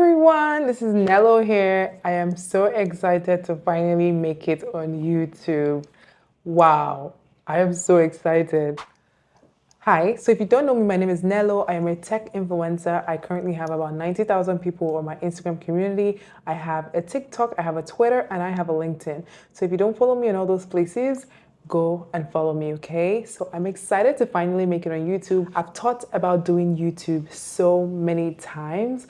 everyone, this is Nello here. I am so excited to finally make it on YouTube. Wow, I am so excited. Hi, so if you don't know me, my name is Nello. I am a tech influencer. I currently have about 90,000 people on my Instagram community. I have a TikTok, I have a Twitter, and I have a LinkedIn. So if you don't follow me in all those places, go and follow me, okay? So I'm excited to finally make it on YouTube. I've thought about doing YouTube so many times,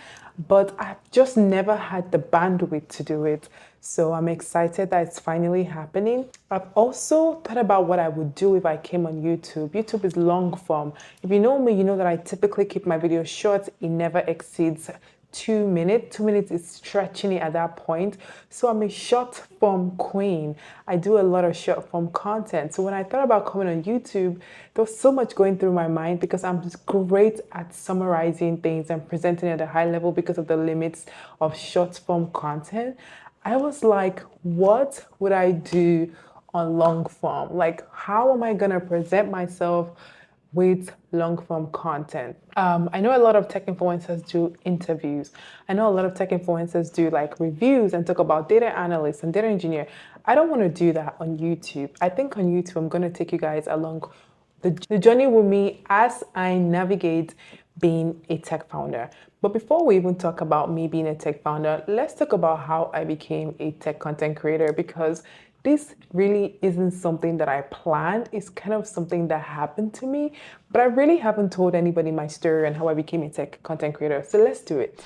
but I've just never had the bandwidth to do it. So I'm excited that it's finally happening. I've also thought about what I would do if I came on YouTube. YouTube is long form. If you know me, you know that I typically keep my videos short. It never exceeds 2 minutes. 2 minutes is stretching it at that point. So I'm a short form queen. I do a lot of short form content. So when I thought about coming on YouTube, there was so much going through my mind because I'm just great at summarizing things and presenting at a high level because of the limits of short form content. I was like, what would I do on long form? Like, how am I gonna present myself with long form content? I know a lot of tech influencers do interviews. I know a lot of tech influencers do like reviews and talk about data analysts and data engineer. I don't want to do that on YouTube. I think on YouTube, I'm gonna take you guys along the journey with me as I navigate being a tech founder. But before we even talk about me being a tech founder, let's talk about how I became a tech content creator because this really isn't something that I planned. It's kind of something that happened to me, but I really haven't told anybody my story and how I became a tech content creator. So let's do it.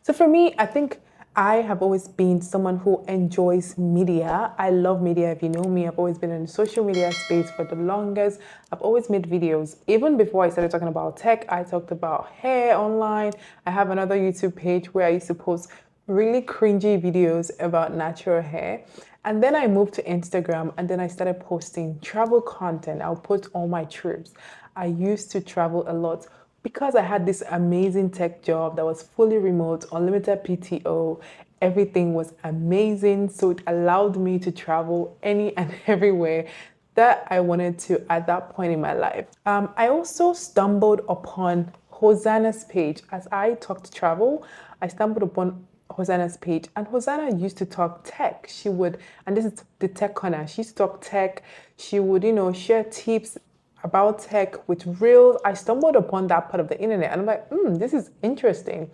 So for me, I think I have always been someone who enjoys media. I love media. If you know me, I've always been in the social media space for the longest. I've always made videos. Even before I started talking about tech, I talked about hair online. I have another YouTube page where I used to post really cringy videos about natural hair. And then I moved to Instagram and then I started posting travel content. I'll post all my trips. I used to travel a lot because I had this amazing tech job that was fully remote, unlimited PTO, everything was amazing. So it allowed me to travel any and everywhere that I wanted to at that point in my life. I also stumbled upon Hosanna's page. As I talked travel, I stumbled upon Hosanna's page, and Hosanna used to talk tech. She would, and this is the tech corner, she used to talk tech. She would, share tips about tech with reels. I stumbled upon that part of the internet and I'm like, this is interesting.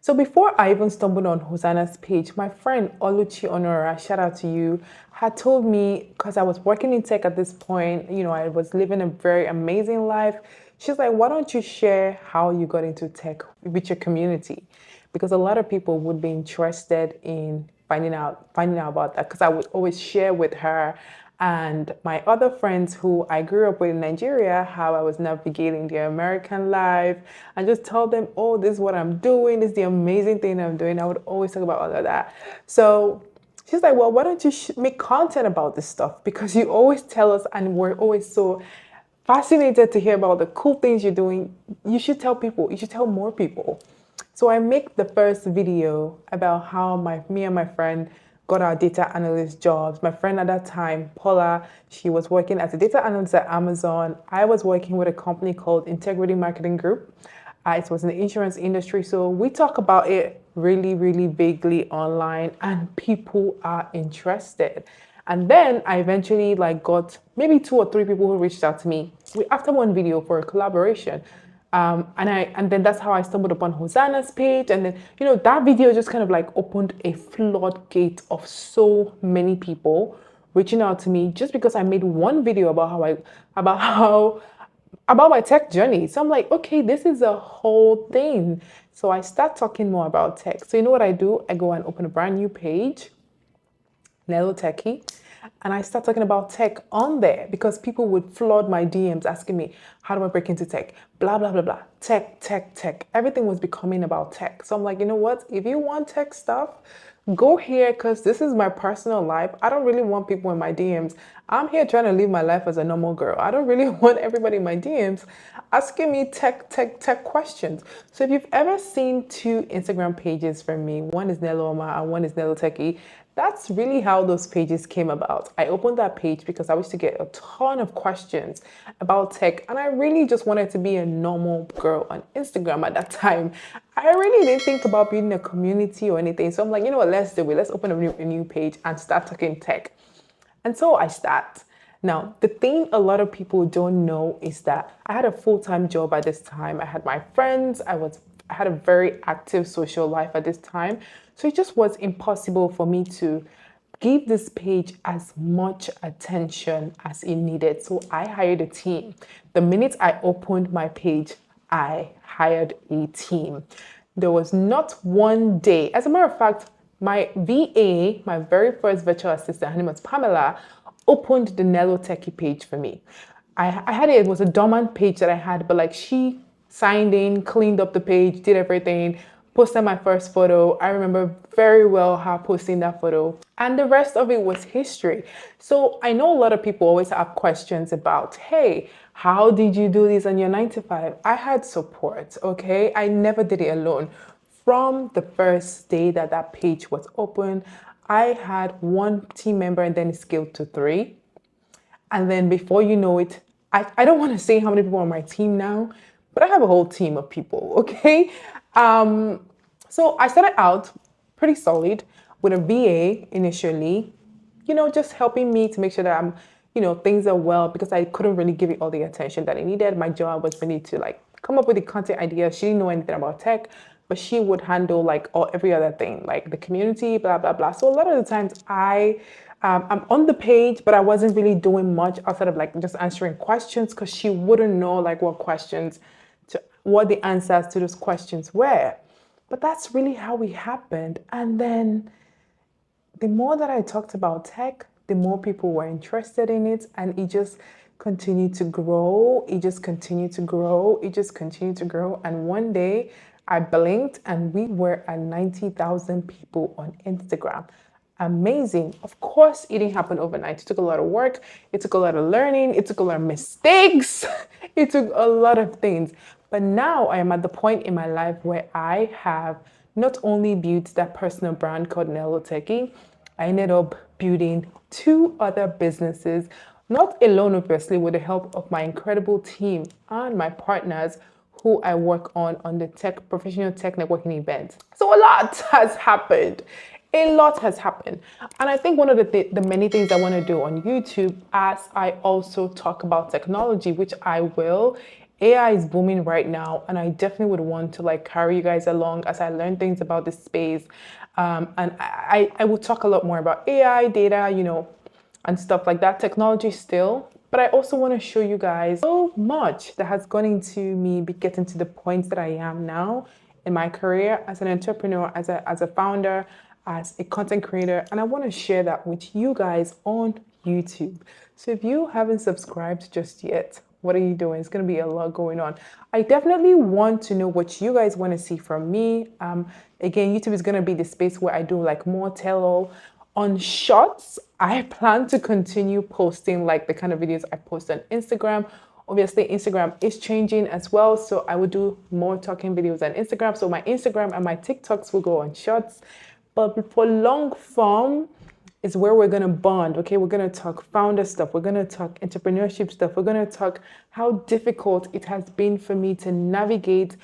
So before I even stumbled on Hosanna's page, my friend Oluchi Honora, shout out to you, had told me, because I was working in tech at this point, I was living a very amazing life. She's like, why don't you share how you got into tech with your community? Because a lot of people would be interested in finding out about that, because I would always share with her and my other friends who I grew up with in Nigeria, how I was navigating the American life, and just tell them, oh, this is what I'm doing, this is the amazing thing I'm doing. I would always talk about all of that. So she's like, well, why don't you make content about this stuff? Because you always tell us, and we're always so fascinated to hear about the cool things you're doing. You should tell people, you should tell more people. So I make the first video about how me and my friend got our data analyst jobs. My friend at that time, Paula, she was working as a data analyst at Amazon. I was working with a company called Integrity Marketing Group. It was in the insurance industry. So we talk about it really, really vaguely online and people are interested. And then I eventually got maybe 2 or 3 people who reached out to me after one video for a collaboration. And then that's how I stumbled upon Hosanna's page. And then, that video just kind of opened a floodgate of so many people reaching out to me just because I made one video about my tech journey. So I'm like, okay, this is a whole thing. So I start talking more about tech. So you know what I do? I go and open a brand new page, Nello Techie, and I start talking about tech on there because people would flood my DMs asking me, how do I break into tech? Blah, blah, blah, blah. Tech, tech, tech. Everything was becoming about tech. So I'm like, you know what? If you want tech stuff, go here because this is my personal life. I don't really want people in my DMs. I'm here trying to live my life as a normal girl. I don't really want everybody in my DMs asking me tech questions. So if you've ever seen 2 Instagram pages from me, one is Nello and one is Nello Techie, that's really how those pages came about. I opened that page because I used to get a ton of questions about tech, and I really just wanted to be a normal girl on Instagram at that time. I really didn't think about building a community or anything. So I'm like, you know what, let's do it. Let's open a new page and start talking tech. And so I start. Now, the thing a lot of people don't know is that I had a full-time job at this time. I had my friends. I had a very active social life at this time. So it just was impossible for me to give this page as much attention as it needed. So I hired a team. The minute I opened my page, I hired a team. There was not one day, as a matter of fact, my VA, my very first virtual assistant, her name was Pamela, opened the Nello Techie page for me. I had it was a dormant page that I had, but like she signed in, cleaned up the page, did everything, posted my first photo. I remember very well her posting that photo, and the rest of it was history. So I know a lot of people always have questions about, hey, how did you do this on your 9 to 5? I had support, okay? I never did it alone. From the first day that that page was open, I had one team member and then it scaled to 3. And then before you know it, I don't want to say how many people are on my team now, but I have a whole team of people, okay? So I started out pretty solid with a VA initially, you know, just helping me to make sure that I'm, you know, things are well, because I couldn't really give it all the attention that I needed. My job was really to like come up with the content ideas. She didn't know anything about tech, but she would handle like every other thing, like the community, blah, blah, blah. So a lot of the times I'm on the page, but I wasn't really doing much outside of like just answering questions, because she wouldn't know like what the answers to those questions were. But that's really how it happened. And then the more that I talked about tech, the more people were interested in it, and it just continued to grow. It just continued to grow. It just continued to grow. And one day I blinked and we were at 90,000 people on Instagram. Amazing. Of course, it didn't happen overnight. It took a lot of work. It took a lot of learning. It took a lot of mistakes. It took a lot of things. But now I am at the point in my life where I have not only built that personal brand called Nello Techie, I ended up building 2 other businesses, not alone, obviously, with the help of my incredible team and my partners who I work on the professional tech networking events. So a lot has happened. A lot has happened. And I think one of the many things I want to do on YouTube, as I also talk about technology, which I will, AI is booming right now, and I definitely would want to like carry you guys along as I learn things about this space. And I will talk a lot more about AI, data, you know, and stuff like that, technology still. But I also want to show you guys so much that has gone into me getting to the point that I am now in my career as an entrepreneur, as a founder, as a content creator, and I want to share that with you guys on YouTube. So if you haven't subscribed just yet, what are you doing? It's going to be a lot going on. I definitely want to know what you guys want to see from me. Again, YouTube is going to be the space where I do like more tell-all. On Shorts, I plan to continue posting like the kind of videos I post on Instagram. Obviously, Instagram is changing as well, so I will do more talking videos on Instagram. So my Instagram and my TikToks will go on Shorts. But for long form is where we're going to bond, okay? We're going to talk founder stuff. We're going to talk entrepreneurship stuff. We're going to talk how difficult it has been for me to navigate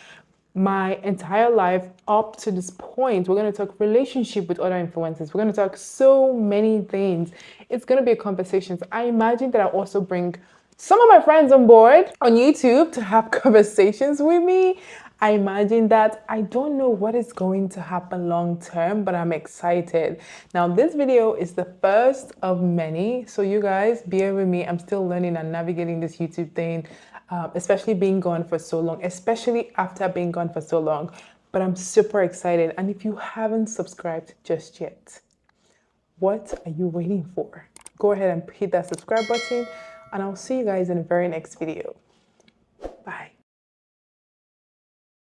my entire life up to this point. We're going to talk relationship with other influencers. We're going to talk so many things. It's going to be a conversation. So I imagine that I'll also bring some of my friends on board on YouTube to have conversations with me. I imagine that. I don't know what is going to happen long term, but I'm excited. Now, this video is the first of many, so you guys bear with me. I'm still learning and navigating this YouTube thing, especially being gone for so long, especially after being gone for so long. But I'm super excited. And if you haven't subscribed just yet, what are you waiting for? Go ahead and hit that subscribe button, and I'll see you guys in the very next video.